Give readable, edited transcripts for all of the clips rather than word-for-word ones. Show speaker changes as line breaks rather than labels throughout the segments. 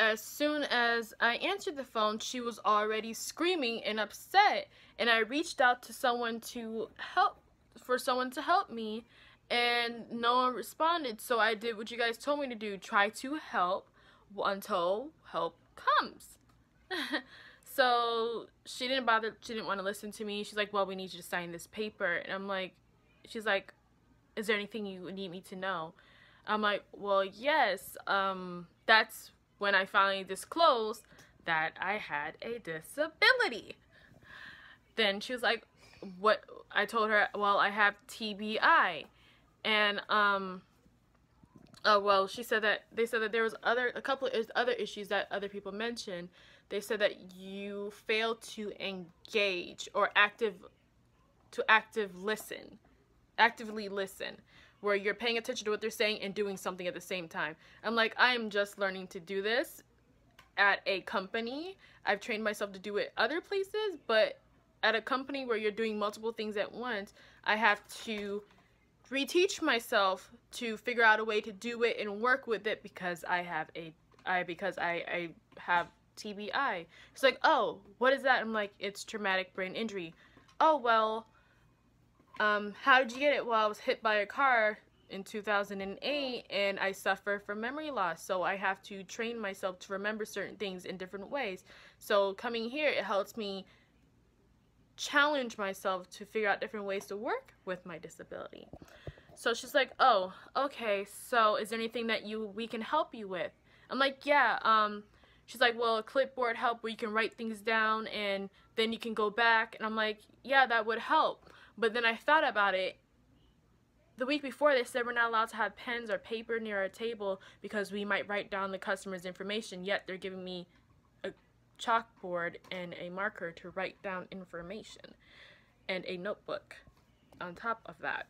as soon as I answered the phone, she was already screaming and upset, and I reached out to someone to help me, and no one responded. So I did what you guys told me to do, try to help until help comes. So she didn't want to listen to me. She's like, well, we need you to sign this paper. And I'm like, she's like, is there anything you need me to know? I'm like, well, yes. That's when I finally disclosed that I had a disability. Then she was like, what? I told her, well, I have TBI. And well, they said that there was a couple of other issues that other people mentioned. They said that you failed to engage or actively listen, where you're paying attention to what they're saying and doing something at the same time. I'm like, I am just learning to do this at a company. I've trained myself to do it other places, but at a company where you're doing multiple things at once, I have to reteach myself to figure out a way to do it and work with it because I have TBI. It's like, oh, what is that? I'm like, it's traumatic brain injury. Oh, well, how did you get it? Well, I was hit by a car in 2008 and I suffer from memory loss, so I have to train myself to remember certain things in different ways. So coming here, it helps me challenge myself to figure out different ways to work with my disability. So she's like, oh, okay, so is there anything that we can help you with? I'm like, yeah. She's like, well, a clipboard help where you can write things down and then you can go back. And I'm like, yeah, that would help. But then I thought about it. The week before, they said we're not allowed to have pens or paper near our table because we might write down the customer's information, yet they're giving me a chalkboard and a marker to write down information and a notebook on top of that.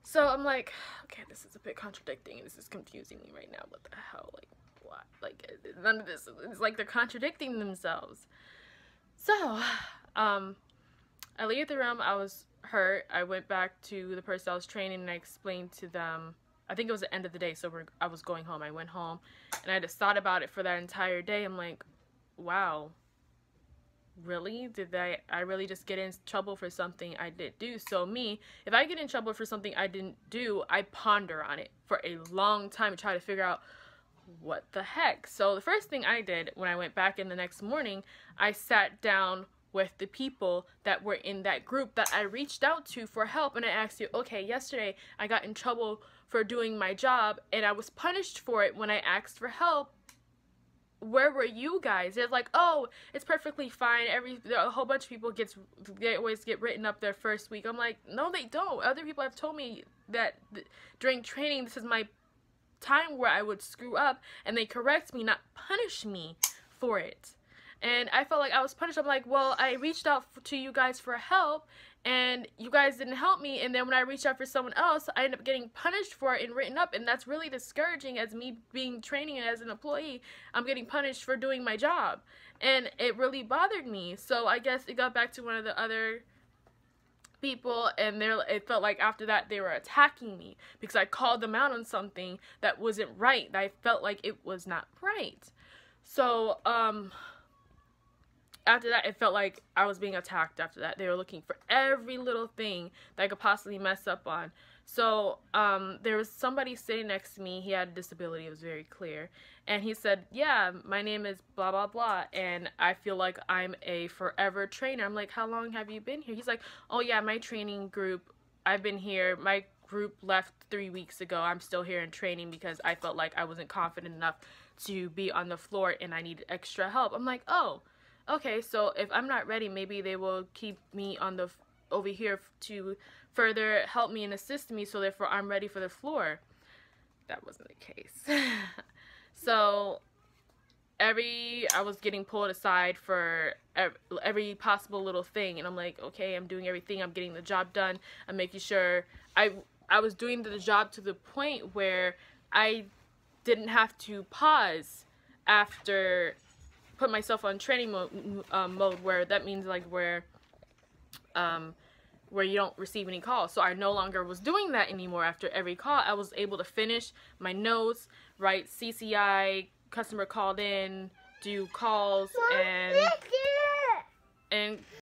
So I'm like, okay, this is a bit contradicting. This is confusing me right now. What the hell? Like, what? Like, none of this, it's like they're contradicting themselves. So, I leave the room. I was hurt. I went back to the person I was training and I explained to them, I think it was the end of the day, so I was going home. I went home and I just thought about it for that entire day. I'm like, wow, really? Did I really just get in trouble for something I didn't do? So me, if I get in trouble for something I didn't do, I ponder on it for a long time and try to figure out what the heck. So the first thing I did when I went back in the next morning, I sat down with the people that were in that group that I reached out to for help, and I asked you, okay, yesterday I got in trouble for doing my job and I was punished for it when I asked for help. Where were you guys? They're like, oh, it's perfectly fine. A whole bunch of people they always get written up their first week. I'm like, no, they don't. Other people have told me that during training, this is my time where I would screw up and they correct me, not punish me for it. And I felt like I was punished. I'm like, well, I reached out to you guys for help and you guys didn't help me, and then when I reached out for someone else, I ended up getting punished for it and written up, and that's really discouraging. As me being training as an employee, I'm getting punished for doing my job, and it really bothered me. So I guess it got back to one of the other people, and it felt like after that they were attacking me because I called them out on something that wasn't right. I felt like it was not right. So after that, it felt like I was being attacked. After that, they were looking for every little thing that I could possibly mess up on. So there was somebody sitting next to me. He had a disability. It was very clear. And he said, yeah, my name is blah, blah, blah, and I feel like I'm a forever trainer. I'm like, how long have you been here? He's like, oh, yeah, my training group, I've been here. My group left 3 weeks ago. I'm still here in training because I felt like I wasn't confident enough to be on the floor and I needed extra help. I'm like, oh, okay, so if I'm not ready, maybe they will keep me on the over here to further help me and assist me, so therefore I'm ready for the floor. That wasn't the case. So I was getting pulled aside for every possible little thing, and I'm like, okay, I'm doing everything, I'm getting the job done, I'm making sure I was doing the job to the point where I didn't have to pause after put myself on training mode, where that means like where you don't receive any calls. So I no longer was doing that anymore. After every call, I was able to finish my notes, write CCI customer called in, do calls, and